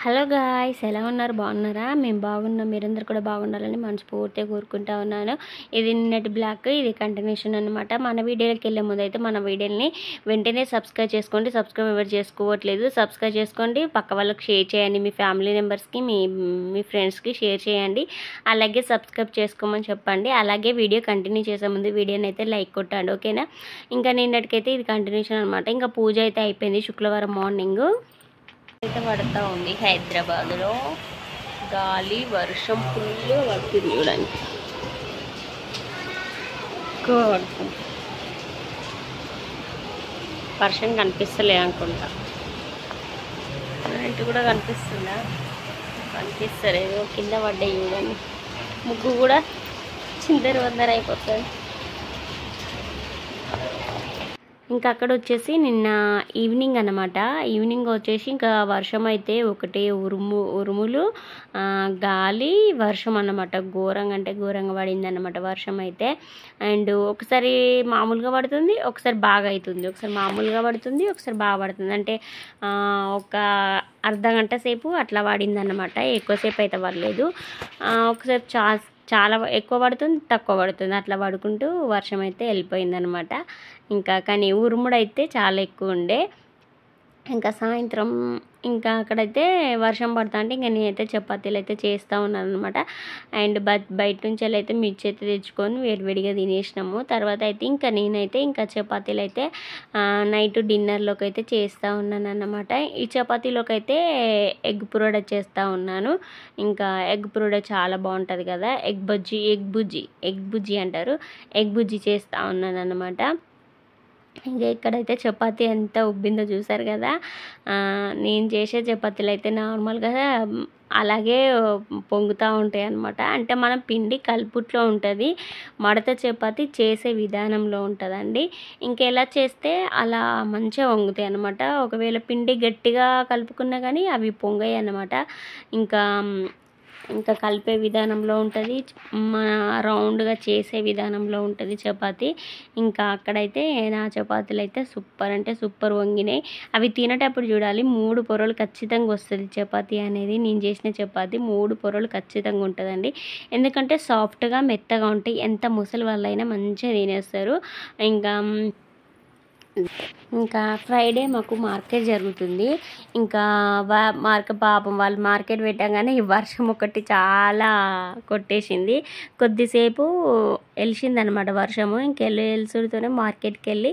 Hello guys, ఎలా ఉన్నారు? బాగున్నారా? మేము బాగున్నాం. మీరందరూ కూడా బాగుండాలని మనస్ఫూర్తిగా కోరుకుంటా ఉన్నాను. ఇది నిన్నటి బ్లాగ్, ఇది కంటిన్యూషన్ అనమాట. మన వీడియోకి వెళ్ళే ముందు అయితే మన వీడియోని వెంటనే సబ్స్క్రైబ్ చేసుకోండి. సబ్స్క్రైబ్ ఎవరు చేసుకోవట్లేదు, సబ్స్క్రైబ్ చేసుకోండి. పక్క వాళ్ళకి షేర్ చేయండి, మీ ఫ్యామిలీ మెంబర్స్కి, మీ ఫ్రెండ్స్కి షేర్ చేయండి. అలాగే సబ్స్క్రైబ్ చేసుకోమని చెప్పండి. అలాగే వీడియో కంటిన్యూ చేసే ముందు వీడియోని అయితే లైక్ కొట్టండి, ఓకేనా? ఇంకా నిన్నటికైతే ఇది కంటిన్యూషన్ అనమాట. ఇంకా పూజ అయితే అయిపోయింది. శుక్రవారం మార్నింగ్ అయితే పడుతూ ఉంది. హైదరాబాద్లో గాలి వర్షం ఫుల్గా పడుతుంది. చూడండి, ఎక్కువ పడుతుంది. వర్షం కనిపిస్తలే అనుకుంటా. ఇంటి కూడా కనిపిస్తుందా? కనిపిస్తలేదు. కింద పడ్డాయి చూడండి. ముగ్గు కూడా చిందర వందర అయిపోతుంది. ఇంకా అక్కడ వచ్చేసి నిన్న ఈవినింగ్ అనమాట. ఈవినింగ్ వచ్చేసి ఇంకా వర్షం అయితే ఒకటే ఉరుములు, గాలి, వర్షం అన్నమాట. ఘోరంగా అంటే ఘోరంగా పడింది అనమాట వర్షం అయితే. అండ్ ఒకసారి మామూలుగా పడుతుంది, ఒకసారి బాగా అవుతుంది. ఒకసారి మామూలుగా పడుతుంది, ఒకసారి బాగా పడుతుంది. అంటే ఒక అర్ధ గంట సేపు అట్లా పడింది అనమాట. ఎక్కువసేపు అయితే పడలేదు. ఒకసేపు చాలా ఎక్కువ పడుతుంది, తక్కువ పడుతుంది, అట్లా పడుకుంటూ వర్షం అయితే వెళ్ళిపోయిందనమాట. ఇంకా కానీ ఉరుముడు అయితే చాలా ఎక్కువ ఉండే. ఇంకా సాయంత్రం ఇంకా అక్కడైతే వర్షం పడుతా అంటే ఇంకా నేనైతే చపాతీలు అయితే చేస్తూ ఉన్నాను అనమాట. అండ్ బయట నుంచి అయితే మిర్చి అయితే తెచ్చుకొని వేడివేడిగా తినేసినాము. తర్వాత అయితే ఇంకా నేనైతే ఇంకా చపాతీలు అయితే నైట్ డిన్నర్లోకి అయితే చేస్తూ ఉన్నాను అన్నమాట. ఈ చపాతీలోకి అయితే ఎగ్ పురోడా చేస్తూ ఉన్నాను. ఇంకా ఎగ్ పురోడా చాలా బాగుంటుంది కదా. ఎగ్ బుజ్జి అంటారు. ఎగ్ బుజ్జి చేస్తూ ఉన్నాను అన్నమాట. ఇంకా ఇక్కడైతే చపాతీ ఎంత ఉబ్బిందో చూసారు కదా. నేను చేసే చపాతీలు అయితే నార్మల్గా అలాగే పొంగుతూ ఉంటాయి అన్నమాట. అంటే మనం పిండి కలుపుట్లో ఉంటుంది, మడత చపాతీ చేసే విధానంలో ఉంటుందండి. ఇంకెలా చేస్తే అలా మంచిగా పొంగుతాయి అన్నమాట. ఒకవేళ పిండి గట్టిగా కలుపుకున్నా కానీ అవి పొంగాయి అన్నమాట. ఇంకా కలిపే విధానంలో ఉంటుంది, మన రౌండ్గా చేసే విధానంలో ఉంటుంది చపాతీ. ఇంకా అక్కడైతే నా చపాతీలు అయితే సూపర్ అంటే సూపర్ వంగినాయి. అవి తినేటప్పుడు చూడాలి, 3 పొరలు ఖచ్చితంగా వస్తుంది చపాతీ అనేది. నేను చేసిన చపాతీ 3 పొరలు ఖచ్చితంగా ఉంటుందండి. ఎందుకంటే సాఫ్ట్గా మెత్తగా ఉంటాయి. ఎంత ముసలి వాళ్ళైనా మంచిగా తినేస్తారు. ఇంకా ఫ్రైడే మాకు మార్కెట్ జరుగుతుంది. ఇంకా పాపం వాళ్ళు మార్కెట్ పెట్టగానే ఈ వర్షం ఒకటి చాలా కొట్టేసింది. కొద్దిసేపు వెలిసిందనమాట వర్షము. వెలుసుడుతోనే మార్కెట్కి వెళ్ళి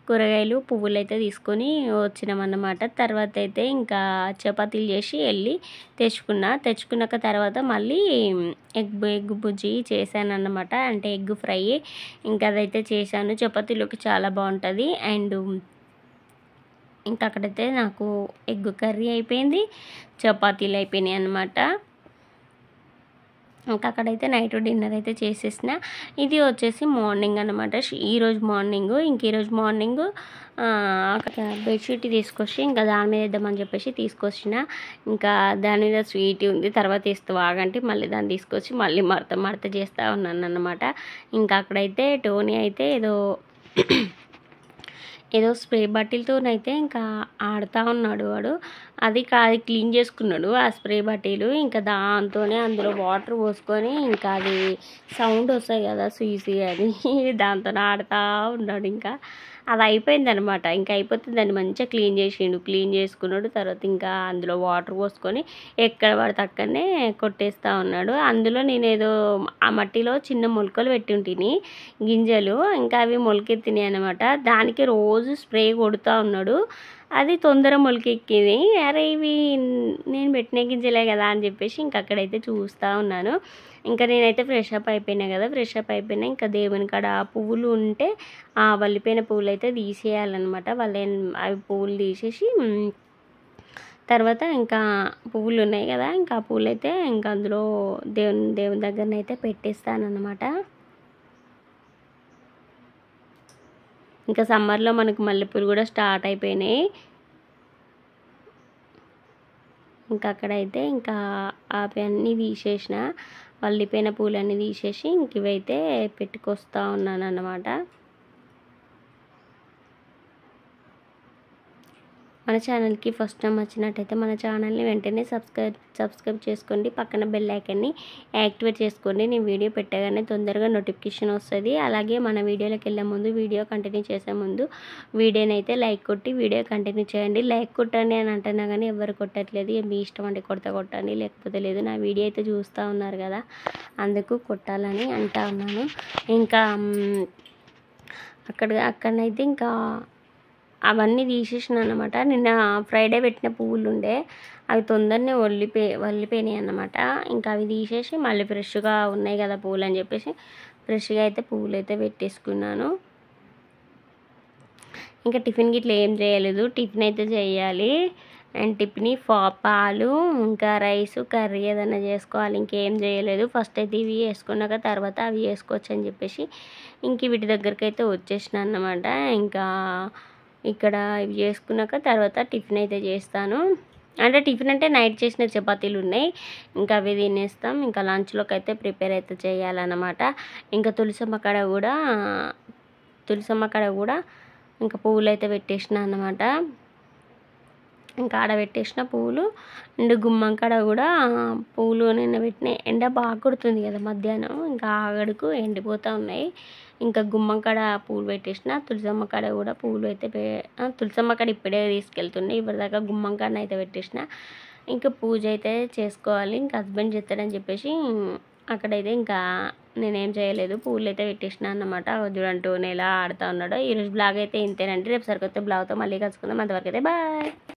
కూరగాయలు, పువ్వులు అయితే తీసుకొని వచ్చినామన్నమాట. తర్వాత అయితే ఇంకా చపాతీలు చేసి వెళ్ళి తెచ్చుకున్నాక తర్వాత మళ్ళీ ఎగ్ బుజ్జి చేశాను అన్నమాట. అంటే ఎగ్ ఫ్రై. ఇంకా అదైతే చేశాను. చపాతీలోకి చాలా బాగుంటుంది. అండ్ ఇంకా అక్కడైతే నాకు ఎగ్ కర్రీ అయిపోయింది, చపాతీలు అయిపోయినాయి అన్నమాట. ఇంకా అక్కడైతే నైట్ డిన్నర్ అయితే చేసేసిన. ఇది వచ్చేసి మార్నింగ్ అనమాట. ఈరోజు మార్నింగ్ అక్కడ బెడ్షీట్ తీసుకొచ్చి ఇంకా దాని మీద వేద్దామని చెప్పేసి తీసుకొచ్చిన. ఇంకా దాని మీద స్వీట్ ఉంది, తర్వాత ఇస్తూ ఆగంటే మళ్ళీ దాన్ని తీసుకొచ్చి మళ్ళీ మడత చేస్తూ ఉన్నాను అన్నమాట. ఇంకా అక్కడైతే టోనీ అయితే ఏదో స్ప్రే బాటిల్తోనైతే ఇంకా ఆడుతూ ఉన్నాడు వాడు. అది క్లీన్ చేసుకున్నాడు ఆ స్ప్రే బాటిల్. ఇంకా దాంతోనే అందులో వాటర్ పోసుకొని ఇంకా అది సౌండ్ వస్తాయి కదా సూసి అని, దాంతో ఆడుతూ ఉన్నాడు. ఇంకా అది అయిపోయిందనమాట. ఇంకా అయిపోతే దాన్ని మంచిగా క్లీన్ చేసుకున్నాడు. తర్వాత ఇంకా అందులో వాటర్ పోసుకొని ఎక్కడ పడితే అక్కడనే కొట్టేస్తూ ఉన్నాడు. అందులో నేనేదో ఆ మట్టిలో చిన్న మొలకలు పెట్టి ఉంటిని, గింజలు. ఇంకా అవి మొలకెత్తినాయి అనమాట. దానికి రోజు స్ప్రే కొడుతూ ఉన్నాడు. అది తొందర మొలకెక్కింది. అరే ఇవి నేను పెట్టిన గింజలే కదా అని చెప్పేసి ఇంక అక్కడైతే చూస్తూ ఉన్నాను. ఇంకా నేనైతే ఫ్రెష్ అప్ అయిపోయినా. ఇంకా దేవుని కాడ పువ్వులు ఉంటే ఆ వల్లిపోయిన పువ్వులు అయితే తీసేయాలన్నమాట. అవి పువ్వులు తీసేసి తర్వాత ఇంకా పువ్వులు ఉన్నాయి కదా, ఇంకా ఆ పువ్వులు అయితే ఇంకా అందులో దేవుని దగ్గరనైతే పెట్టేస్తానన్నమాట. ఇంకా సమ్మర్లో మనకు మల్లెపూలు కూడా స్టార్ట్ అయిపోయినాయి. ఇంకా అక్కడైతే ఇంకా అన్నీ తీసేసిన, వల్లిపోయిన పూలన్నీ తీసేసి ఇంక ఇవైతే పెట్టుకొస్తూ ఉన్నాను అన్నమాట. మన ఛానల్కి ఫస్ట్ టైం వచ్చినట్టయితే మన ఛానల్ని వెంటనే సబ్స్క్రైబ్ చేసుకోండి. పక్కన బెల్ ఐకాన్ని యాక్టివేట్ చేసుకోండి. నేను వీడియో పెట్టగానే తొందరగా నోటిఫికేషన్ వస్తుంది. అలాగే మన వీడియోలోకి వెళ్ళే ముందు, వీడియో కంటిన్యూ చేసే ముందు వీడియోని అయితే లైక్ కొట్టి వీడియో కంటిన్యూ చేయండి. లైక్ కొట్టండి అని అంటున్నా కానీ ఎవరు కొట్టట్లేదు. మీ ఇష్టం అంటే కొట్టండి, లేకపోతే లేదు. నా వీడియో అయితే చూస్తూ ఉన్నారు కదా, అందుకు కొట్టాలని అంటా ఉన్నాను. ఇంకా అక్కడనైతే ఇంకా అవన్నీ తీసేసిన అన్నమాట. నిన్న ఫ్రైడే పెట్టిన పువ్వులు ఉండే, అవి తొందరనే వల్లిపోయినాయి అన్నమాట. ఇంకా అవి తీసేసి మళ్ళీ ఫ్రెష్గా ఉన్నాయి కదా పువ్వులు అని చెప్పేసి ఫ్రెష్గా అయితే పువ్వులు అయితే పెట్టేసుకున్నాను. ఇంకా టిఫిన్కి ఇట్లా ఏం చేయలేదు, టిఫిన్ అయితే చేయాలి. అండ్ టిఫిన్ పాలు ఇంకా రైస్ కర్రీ ఏదైనా చేసుకోవాలి. ఇంకేం చేయలేదు. ఫస్ట్ అయితే ఇవి వేసుకున్నాక తర్వాత అవి వేసుకోవచ్చు అని చెప్పేసి ఇంక వీటి దగ్గరికి అయితే వచ్చేసిన అన్నమాట. ఇంకా ఇక్కడ ఇవి చేసుకున్నాక తర్వాత టిఫిన్ అయితే చేస్తాను. అంటే టిఫిన్ అంటే నైట్ చేసిన చపాతీలు ఉన్నాయి, ఇంకా అవి తినేస్తాం. ఇంకా లంచ్లోకి అయితే ప్రిపేర్ అయితే చేయాలన్నమాట. ఇంకా తులసమ్మ కాడ కూడా ఇంకా పువ్వులు అయితే పెట్టేసిన అన్నమాట. ఇంకా ఆడ పెట్టేసిన పువ్వులు అండ్ గుమ్మం కాడ కూడా పువ్వులు నిన్న పెట్టినాయి. ఎండ బాగా కొడుతుంది కదా మధ్యాహ్నం, ఇంకా ఆగడుకు ఎండిపోతూ ఉన్నాయి. ఇంకా గుమ్మం కాడ పువ్వులు పెట్టేసిన. తులసమ్మ కాడ కూడా పువ్వులు అయితే తులసమ్మ కాడ ఇప్పుడే తీసుకెళ్తుండే, ఇప్పటిదాకా గుమ్మం కాడ అయితే పెట్టేసిన. ఇంకా పూజ అయితే చేసుకోవాలి. ఇంకా హస్బెండ్ చేస్తాడని చెప్పేసి అక్కడైతే ఇంకా నేనేం చేయలేదు, పువ్వులు అయితే పెట్టేసిన అన్నమాట. చూడంటూ ఎలా ఆడుతూ ఉన్నాడో. ఈరోజు బ్లాగ్ అయితే ఇంతేనండి. రేపు సరికొత్త బ్లాగ్తో మళ్ళీ కలుసుకుందాం. అంతవరకు అయితే బాయ్.